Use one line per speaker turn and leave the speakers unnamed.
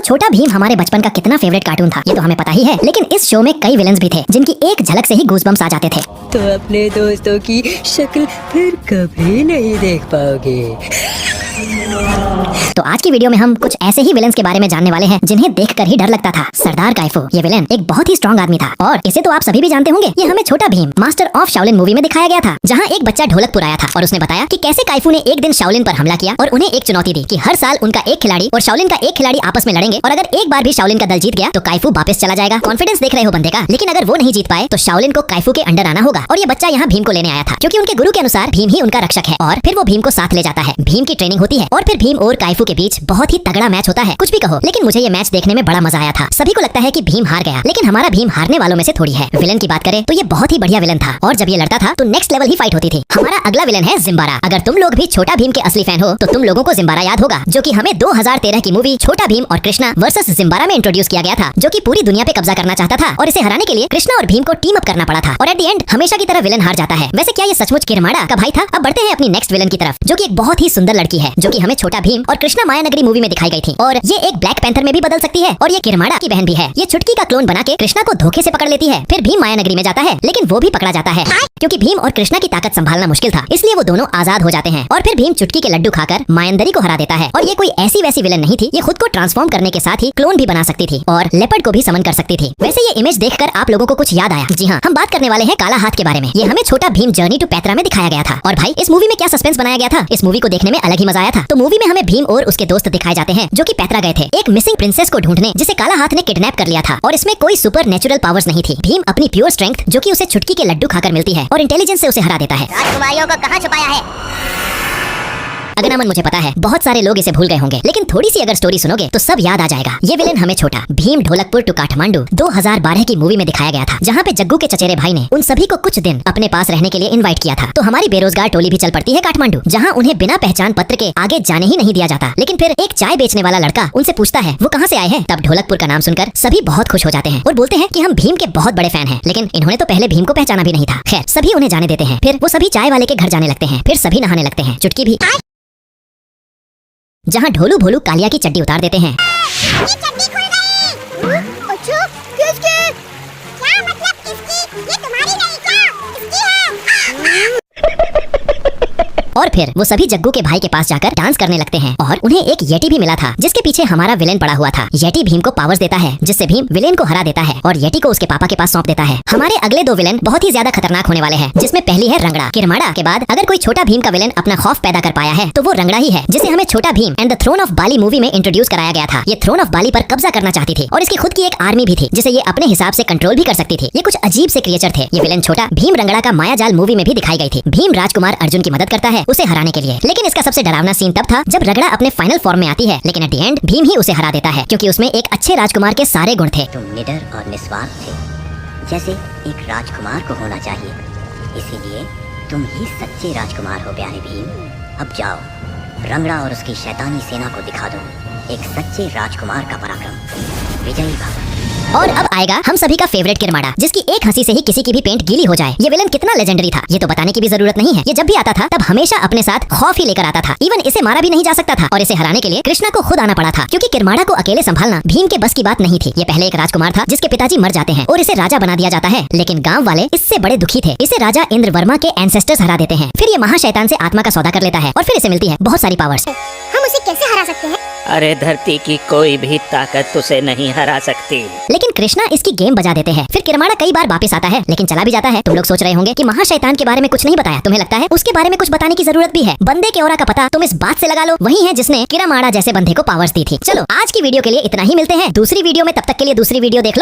दोस्तों छोटा भीम हमारे बचपन का कितना फेवरेट कार्टून था ये तो हमें पता ही है, लेकिन इस शो में कई विलेंस भी थे जिनकी एक झलक से ही गूज़बम्प्स आ जाते थे।
तो अपने दोस्तों की शक्ल फिर कभी नहीं देख पाओगे।
तो आज की वीडियो में हम कुछ ऐसे ही विलेंस के बारे में जानने वाले हैं जिन्हें देखकर ही डर लगता था। सरदार काइफू ये विलेन एक बहुत ही स्ट्रॉन्ग आदमी था और इसे तो आप सभी भी जानते होंगे। ये हमें Chhota Bhim master of Shaolin movie में दिखाया गया था, जहाँ एक बच्चा ढोलक पुराया था और उसने बताया कि कैसे काइफू ने एक दिन शाओलिन पर हमला किया और उन्हें एक चुनौती दी कि हर साल उनका एक खिलाड़ी और शाओलिन का एक खिलाड़ी आपस में लड़ेंगे और अगर एक बार भी शाओलिन का दल जीत गया तो काइफू वापस चला जाएगा। कॉन्फिडेंस देख रहे हो बंदे का, लेकिन अगर वो नहीं जीत पाए तो शाओलिन को काइफू के अंडर आना होगा। और ये बच्चा यहाँ भीम को लेने आया था क्योंकि उनके गुरु के अनुसार भीम ही उनका रक्षक है और फिर वो भीम को साथ ले जाता है। भीम की ट्रेनिंग होती है और फिर भीम और काइफू के बीच बहुत ही तगड़ा मैच होता है। कुछ भी कहो, लेकिन मुझे ये मैच देखने में बड़ा मजा आया था। सभी को लगता है कि भीम हार गया, लेकिन हमारा भीम हारने वालों में से थोड़ी है। विलन की बात करें तो ये बहुत ही बढ़िया विलन था और जब ये लड़ता था तो नेक्स्ट लेवल ही फाइट होती थी। हमारा अगला विलन है जिम्बारा। अगर तुम लोग भी छोटा भीम के असली फैन हो तो तुम लोगों को जिम्बारा याद होगा, जो कि हमें 2013 की मूवी छोटा भीम और कृष्णा वर्सेस जिम्बारा में इंट्रोड्यूस किया गया था, जो कि पूरी दुनिया पे कब्जा करना चाहता था और इसे हराने के लिए कृष्णा और भीम को टीम अप करना पड़ा था और एट द एंड हमेशा की तरह विलन हार जाता है। वैसे क्या ये सचमुच किरमाड़ा का भाई था? अब बढ़ते हैं अपनी नेक्स्ट विलन की तरफ, जो कि एक बहुत ही सुंदर लड़की है, जो कि हमें छोटा भीम और कृष्णा माया नगरी मूवी में दिखाई गई थी और ये एक ब्लैक पैंथर में भी बदल सकती है और ये किरमाड़ा की बहन भी है। ये छुटकी का क्लोन बना के कृष्णा को धोखे से पकड़ लेती है। फिर भीम माया नगरी में जाता है, लेकिन वो भी पकड़ा जाता है क्योंकि भीम और कृष्णा की ताकत संभालना मुश्किल था, इसलिए वो दोनों आजाद हो जाते हैं और फिर भीम चुटकी के लड्डू खाकर मायंदरी को हरा देता है। और ये कोई ऐसी वैसी विलन नहीं थी, ये खुद को ट्रांसफॉर्म करने के साथ ही क्लोन भी बना सकती थी और लेपर्ड को भी समन कर सकती थी। वैसे ये इमेज देखकर आप लोगों को कुछ याद आया? जी हाँ, हम बात करने वाले हैं काला हाथ के बारे में। ये हमें छोटा भीम जर्नी टू पैतरा में दिखाया गया था और भाई इस मूवी में क्या सस्पेंस बनाया गया था, इस मूवी को देखने में अलग ही मजा आया था। तो मूवी में हमें भीम और उसके दोस्त दिखाए जाते हैं जो कि पैतरा गए थे एक मिसिंग प्रिंसेस को ढूंढने, जिसे काला हाथ ने किडनैप कर लिया था और इसमें कोई सुपर नेचुरल पावर्स नहीं थी। भीम अपनी प्योर स्ट्रेंथ, जो कि उसे छुटकी के लड्डू खाकर मिलती है, और इंटेलिजेंस से उसे हरा देता है।
राजकुमारियों को कहाँ छुपाया है?
अगनामन मुझे पता है बहुत सारे लोग इसे भूल गए होंगे, लेकिन थोड़ी सी अगर स्टोरी सुनोगे तो सब याद आ जाएगा। ये विलेन हमें छोटा भीम ढोलकपुर टू काठमांडू 2012 की मूवी में दिखाया गया था, जहाँ पे जग्गू के चचेरे भाई ने उन सभी को कुछ दिन अपने पास रहने के लिए इनवाइट किया था। तो हमारी बेरोजगार टोली भी चल पड़ती है काठमांडू, जहाँ उन्हें बिना पहचान पत्र के आगे जाने ही नहीं दिया जाता। लेकिन फिर एक चाय बेचने वाला लड़का उनसे पूछता है वो कहाँ से आए हैं। तब ढोलकपुर का नाम सुनकर सभी बहुत खुश हो जाते हैं और बोलते हैं कि हम भीम के बहुत बड़े फैन हैं। लेकिन इन्होंने तो पहले भीम को पहचाना भी नहीं था। खैर सभी उन्हें जाने देते हैं। फिर वो सभी चाय वाले के घर जाने लगते हैं। फिर सभी नहाने लगते हैं, चुटकी भी, जहाँ ढोलू भोलू कालिया की चड्डी उतार देते हैं।
ये चड्डी खुल गई। अच्छा, किसकी? क्या मतलब किसकी? ये तुम्हारी नहीं क्या? इसकी है।
और फिर वो सभी जग्गू के भाई के पास जाकर डांस करने लगते हैं और उन्हें एक येटी भी मिला था, जिसके पीछे हमारा विलेन पड़ा हुआ था। येटी भीम को पावर्स देता है, जिससे भीम विलेन को हरा देता है और येटी को उसके पापा के पास सौंप देता है। हमारे अगले दो विलेन बहुत ही ज्यादा खतरनाक होने वाले हैं, जिसमें पहली है रंगड़ा। किरमाड़ा के बाद अगर कोई छोटा भीम का विलेन अपना खौफ पैदा कर पाया है तो वो रंगड़ा ही है, जिसे हमें Chhota Bheem and the throne of Bali movie में इंट्रोड्यूस कराया गया था। ये थ्रोन ऑफ बाली पर कब्जा करना चाहती थी और इसकी खुद की एक आर्मी भी थी, जिसे ये अपने हिसाब से कंट्रोल भी कर सकती थी। ये कुछ अजीब से क्रिएचर थे। ये विलेन छोटा भीम रंगड़ा का मायाजाल मूवी में भी दिखाई गई थी। भीम राजकुमार अर्जुन की मदद करता है उसे हराने के लिए, लेकिन इसका सबसे डरावना सीन तब था जब रगड़ा अपने फाइनल फॉर्म में आती है, लेकिन एट द एंड भीम ही उसे हरा देता है क्योंकि उसमें एक अच्छे राजकुमार के सारे गुण थे।
तुम निडर और निस्वार्थ थे, जैसे एक राजकुमार को होना चाहिए। इसीलिए तुम ही सच्चे राजकुमार हो प्यारे भीम। अब जाओ, रंगड़ा और उसकी शैतानी सेना को दिखा दो एक सच्चे राजकुमार का पराक्रम। विजयी भव।
और अब आएगा हम सभी का फेवरेट किरमाड़ा, जिसकी एक हंसी से ही किसी की भी पेंट गीली हो जाए। ये विलन कितना लेजेंडरी था ये तो बताने की भी जरूरत नहीं है। ये जब भी आता था तब हमेशा अपने साथ खौफ ही लेकर आता था। इवन इसे मारा भी नहीं जा सकता था और इसे हराने के लिए कृष्णा को खुद आना पड़ा था, क्योंकि किरमाड़ा को अकेले संभालना भीम के बस की बात नहीं थी। ये पहले एक राजकुमार था जिसके पिताजी मर जाते हैं और इसे राजा बना दिया जाता है, लेकिन गाँव वाले इससे बड़े दुखी थे। इसे राजा इंद्र वर्मा के एंसेस्टर्स हरा देते हैं। फिर ये महाशैतान से आत्मा का सौदा कर लेता है और फिर इसे मिलती है बहुत सारी पावर्स।
हम उसे कैसे हरा सकते हैं?
अरे धरती की कोई भी ताकत उसे नहीं हरा सकती।
लेकिन कृष्णा इसकी गेम बजा देते हैं। फिर किरमाड़ा कई बार वापस आता है, लेकिन चला भी जाता है। तुम लोग सोच रहे होंगे कि महाशैतान के बारे में कुछ नहीं बताया, तुम्हें लगता है उसके बारे में कुछ बताने की जरूरत भी है? बंदे के औरा का पता तुम इस बात से लगा लो, वही है जिसने किरमाड़ा जैसे बंदे को पावर्स दी थी। चलो आज की वीडियो के लिए इतना ही, मिलते हैं दूसरी वीडियो में। तब तक के लिए दूसरी वीडियो देख लो।